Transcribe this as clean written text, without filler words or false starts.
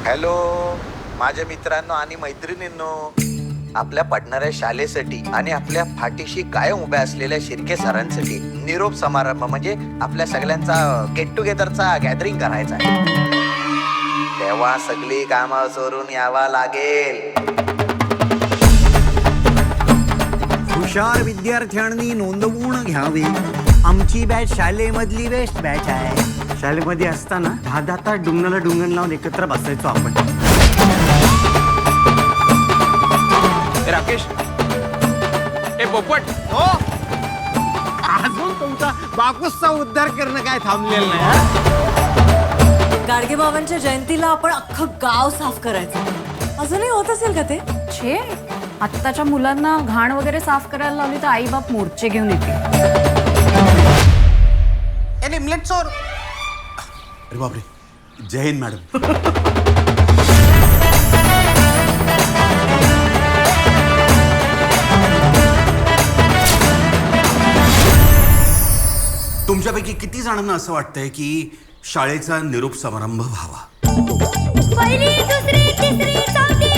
Hello माझ्या मित्रांनो आणि मैत्रिणींनो, आपल्या पडणाऱ्या शाळेसाठी आणि आपल्या पाठीशी कायम उभ्या असलेल्या शिर्के सरांसाठी निरोप समारंभ म्हणजे आपल्या सगळ्यांचा गेट टुगेदरचा गॅदरिंग करायचा आहे. तेव्हा सगळी कामं सोडून यावा लागेल. हुशार विद्यार्थ्यांनी नोंदवून घ्यावे. आमची बॅच शाळेमधली बेस्ट बॅच आहे. शाळेमध्ये असताना 10 तास डुंगणाला डुंगण लावून एकत्र बसायचो आपण. राकेश, ए पोपट, हो अजून तुमचा बापूसचा उद्धार करणं काय थांबलेलं नाही. गाडगेबाबांच्या जयंतीला आपण अख्खं गाव साफ करायचं. अजूनही होत असेल का ते? छे, आत्ताच्या मुलांना घाण वगैरे साफ करायला लावली तर आई बाप मोर्चे घेऊन येते. अरे बापरे, जय हिंद मॅडम. तुमच्यापैकी किती जणांना असं वाटतंय की शाळेचा निरोप समारंभ व्हावा? पहिली दुसरी तिसरी चौथी